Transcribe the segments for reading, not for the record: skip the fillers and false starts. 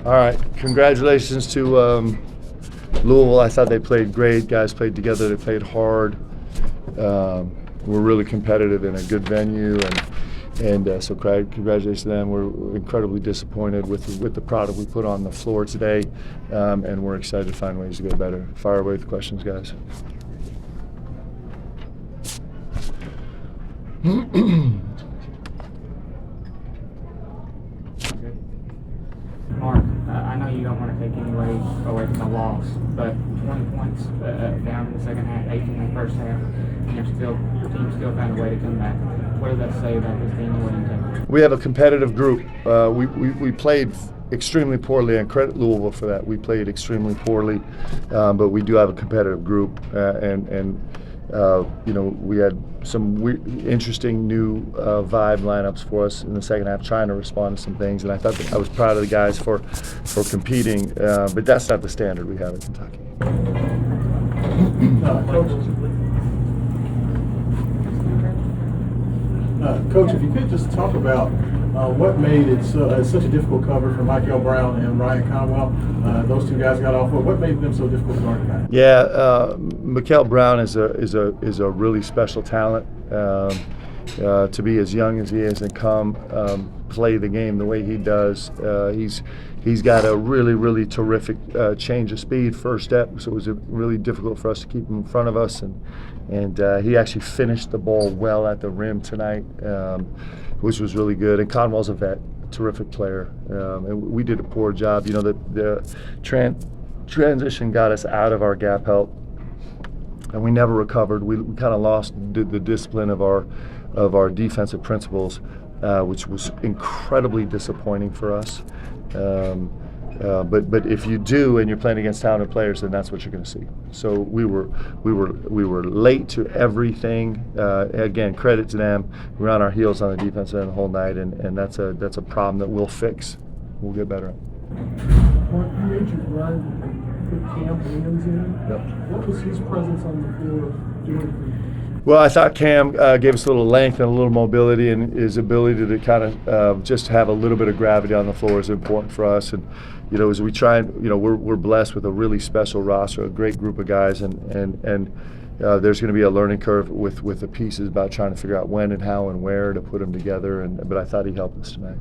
All right, congratulations to Louisville. I thought they played great. Guys played together. They played hard. We're really competitive in a good venue, and so congratulations to them. We're incredibly disappointed with the product we put on the floor today, and we're excited to find ways to get better. Fire away with the questions, guys. Mark, I know you don't want to take any away from the loss, but 20 points down in the second half, 18 in the first half, and your team still found a way to come back. What does that say about this team and what do you think? We have a competitive group. We played extremely poorly, and credit Louisville for that. We played extremely poorly, but we do have a competitive group, and we had some interesting new vibe lineups for us in the second half, trying to respond to some things. And I thought I was proud of the guys for competing, but that's not the standard we have in Kentucky. Coach, if you could just talk about what made it such a difficult cover for Michael Brown and Ryan Conwell. Those two guys got off. What made them so difficult to guard tonight? Yeah, Mikel Brown is a really special talent. To be as young as he is and play the game the way he does, he's got a really terrific change of speed, first step. So it was really difficult for us to keep him in front of us, and he actually finished the ball well at the rim tonight, which was really good. And Conwell's a vet, terrific player, and we did a poor job. You know, the transition got us out of our gap help, and we never recovered. We kind of lost the discipline of our defensive principles, which was incredibly disappointing for us. But if you do, and you're playing against talented players, then that's what you're going to see. So we were late to everything. Again, credit to them. We were on our heels on the defensive end the whole night, and that's a problem that we'll fix. We'll get better at. Mark, you made your run, put Cam Williams in. Yep. What was his presence on the floor doing for you? Well, I thought Cam gave us a little length and a little mobility, and his ability to kind of just have a little bit of gravity on the floor is important for us. And you know, as we try, and we're blessed with a really special roster, a great group of guys, and there's going to be a learning curve with the pieces about trying to figure out when and how and where to put them together. But I thought he helped us tonight.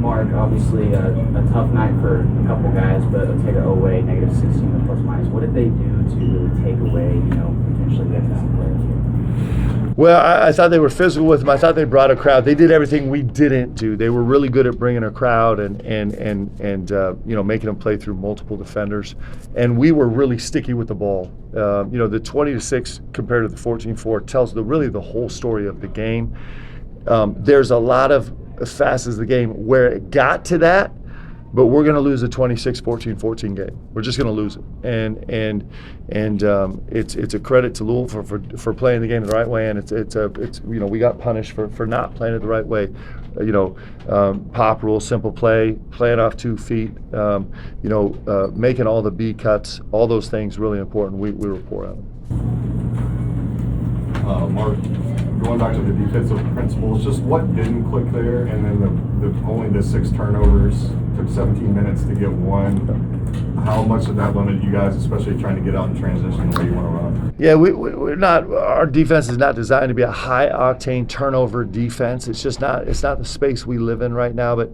Mark, obviously a tough night for a couple guys, but take it away, negative 16 the plus minus. What did they do to really take away, potentially the excellent players here? Well, I thought they were physical with them. I thought they brought a crowd. They did everything we didn't do. They were really good at bringing a crowd and making them play through multiple defenders. And we were really sticky with the ball. The 20-6 compared to the 14-4 tells really the whole story of the game. There's a lot of facets of the game where it got to that, but we're going to lose a 26-14 game. We're just going to lose it, and it's a credit to Louisville for playing the game the right way, and it's we got punished for not playing it the right way. Pop rule, simple play, playing off 2 feet, making all the B cuts, all those things really important. We were poor at them. Mark, going back to the defensive principles, just what didn't click there, and then only the 6 turnovers, took 17 minutes to get one. How much did that limit you guys, especially trying to get out in transition the way you want to run? Yeah, we're not. Our defense is not designed to be a high octane turnover defense. It's just not. It's not the space we live in right now. But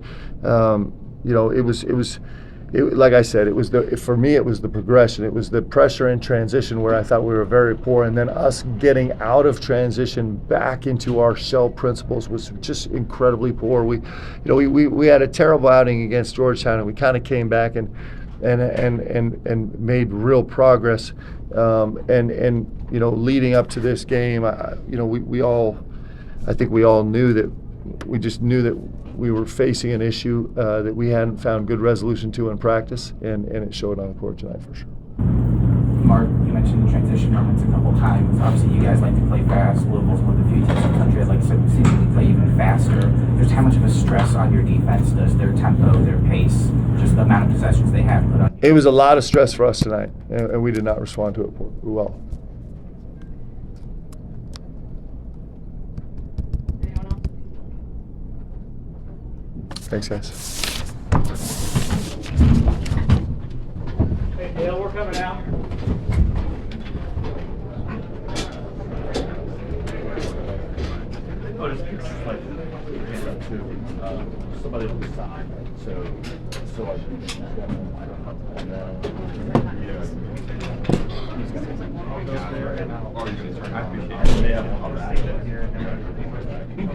like I said, for me it was the progression. It was the pressure in transition where I thought we were very poor, and then us getting out of transition back into our shell principles was just incredibly poor. We had a terrible outing against Georgetown, and we kind of came back and made real progress. Leading up to this game, I think we all knew that. We just knew that we were facing an issue that we hadn't found good resolution to in practice, and it showed on the court tonight for sure. Mark, you mentioned transition moments a couple times. Obviously, you guys like to play fast. Louisville's one of the few teams in the country that seemingly play even faster. Just how much of a stress on your defense does their tempo, their pace, just the amount of possessions they have put on? It was a lot of stress for us tonight, and we did not respond to it well. Thanks, guys. Yeah, we're coming out. Oh, just like hand up to somebody on the side. So like, and then Oh, you guys are happy. they have all that.